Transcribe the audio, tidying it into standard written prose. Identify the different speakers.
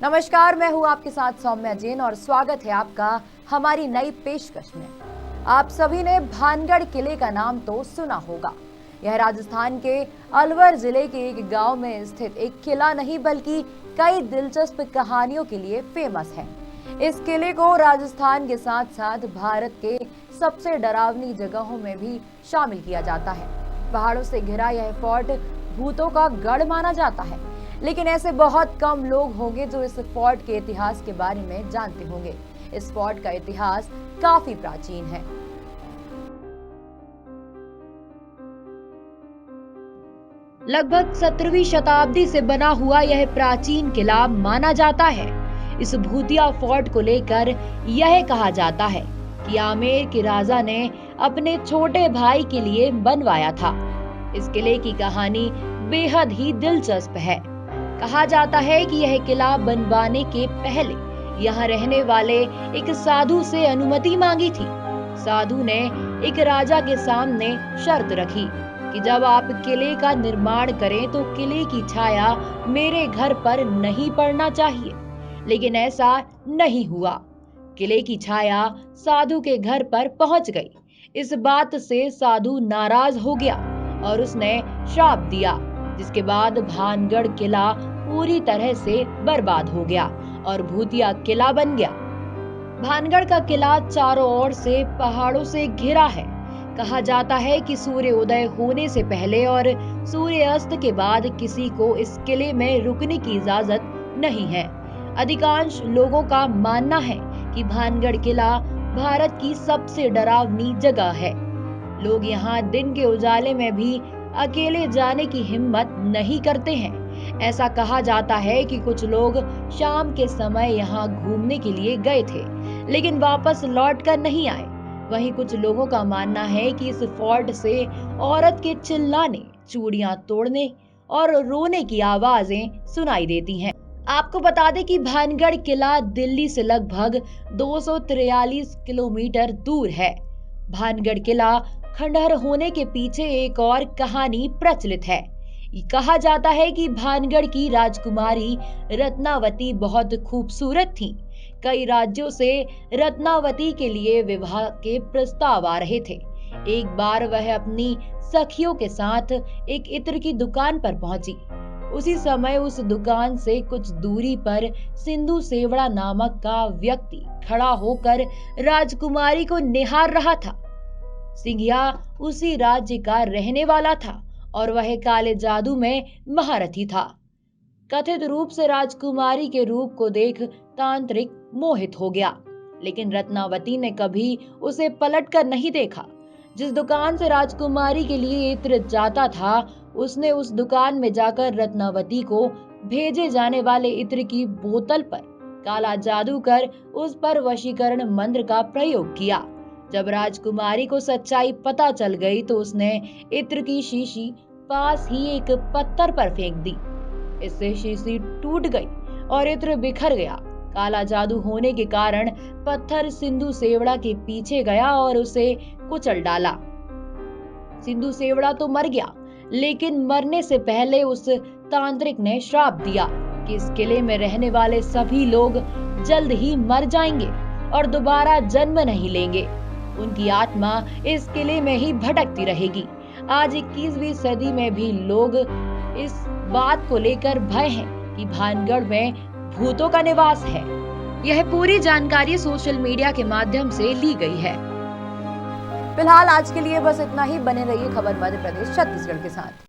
Speaker 1: नमस्कार, मैं हूं आपके साथ सौम्या जैन और स्वागत है आपका हमारी नई पेशकश में। आप सभी ने भानगढ़ किले का नाम तो सुना होगा। यह राजस्थान के अलवर जिले के एक गांव में स्थित एक किला नहीं बल्कि कई दिलचस्प कहानियों के लिए फेमस है। इस किले को राजस्थान के साथ साथ भारत के सबसे डरावनी जगहों में भी शामिल किया जाता है। पहाड़ों से घिरा यह फोर्ट भूतों का गढ़ माना जाता है, लेकिन ऐसे बहुत कम लोग होंगे जो इस फोर्ट के इतिहास के बारे में जानते होंगे। इस फोर्ट का इतिहास काफी प्राचीन है। लगभग 17वीं शताब्दी से बना हुआ यह प्राचीन किला माना जाता है। इस भूतिया फोर्ट को लेकर यह कहा जाता है कि आमेर के राजा ने अपने छोटे भाई के लिए बनवाया था। इस किले की कहानी बेहद ही दिलचस्प है। कहा जाता है कि यह किला बनवाने के पहले यहाँ रहने वाले एक साधु से अनुमति मांगी थी। साधु ने एक राजा के सामने शर्त रखी कि जब आप किले का निर्माण करें तो किले की छाया मेरे घर पर नहीं पड़ना चाहिए, लेकिन ऐसा नहीं हुआ। किले की छाया साधु के घर पर पहुंच गई। इस बात से साधु नाराज हो गया और उसने श्राप दिया, जिसके बाद भानगढ़ किला पूरी तरह से बर्बाद हो गया और भूतिया किला बन गया। भानगढ़ का किला चारों ओर से पहाड़ों से घिरा है। कहा जाता है कि सूर्य उदय होने से पहले और सूर्य अस्त के बाद किसी को इस किले में रुकने की इजाजत नहीं है। अधिकांश लोगों का मानना है कि भानगढ़ किला भारत की सबसे डरावनी जगह है। लोग यहाँ दिन के उजाले में भी अकेले जाने की हिम्मत नहीं करते हैं। ऐसा कहा जाता है कि कुछ लोग शाम के समय यहाँ घूमने के लिए गए थे, लेकिन वापस लौट कर नहीं आए। वहीं कुछ लोगों का मानना है कि इस फोर्ट से औरत के चिल्लाने, चूड़ियां तोड़ने और रोने की आवाजें सुनाई देती हैं। आपको बता दें कि भानगढ़ किला दिल्ली से लगभग 243 किलोमीटर दूर है। भानगढ़ किला खंडहर होने के पीछे एक और कहानी प्रचलित है। कहा जाता है कि भानगढ़ की राजकुमारी रत्नावती बहुत खूबसूरत थी। कई राज्यों से रत्नावती के लिए विवाह के प्रस्ताव आ रहे थे। एक बार वह अपनी सखियों के साथ एक इत्र की दुकान पर पहुंची। उसी समय उस दुकान से कुछ दूरी पर सिंधु सेवड़ा नामक का व्यक्ति खड़ा होकर राजकुमारी को निहार रहा था। सिंघिया उसी राज्य का रहने वाला था और वह काले जादू में महारथी था। कथित रूप से राजकुमारी के रूप को देख तांत्रिक मोहित हो गया, लेकिन रत्नावती ने कभी उसे पलटकर नहीं देखा। जिस दुकान से राजकुमारी के लिए इत्र जाता था, उसने उस दुकान में जाकर रत्नावती को भेजे जाने वाले इत्र की बोतल पर काला जादू कर उस पर वशीकरण मंत्र का प्रयोग किया। जब राजकुमारी को सच्चाई पता चल गई तो उसने इत्र की शीशी पास ही एक पत्थर पर फेंक दी। इससे शीशी टूट गई और इत्र बिखर गया। काला जादू होने के कारण पत्थर सिंधु सेवड़ा के पीछे गया और उसे कुचल डाला। सिंधु सेवड़ा तो मर गया, लेकिन मरने से पहले उस तांत्रिक ने श्राप दिया कि इस किले में रहने वाले सभी लोग जल्द ही मर जाएंगे और दोबारा जन्म नहीं लेंगे। उनकी आत्मा इस किले में ही भटकती रहेगी। आज 21वीं सदी में भी लोग इस बात को लेकर भय हैं कि भानगढ़ में भूतों का निवास है। यह पूरी जानकारी सोशल मीडिया के माध्यम से ली गई है। फिलहाल आज के लिए बस इतना ही। बने रहिए खबर मध्य प्रदेश छत्तीसगढ़ के साथ।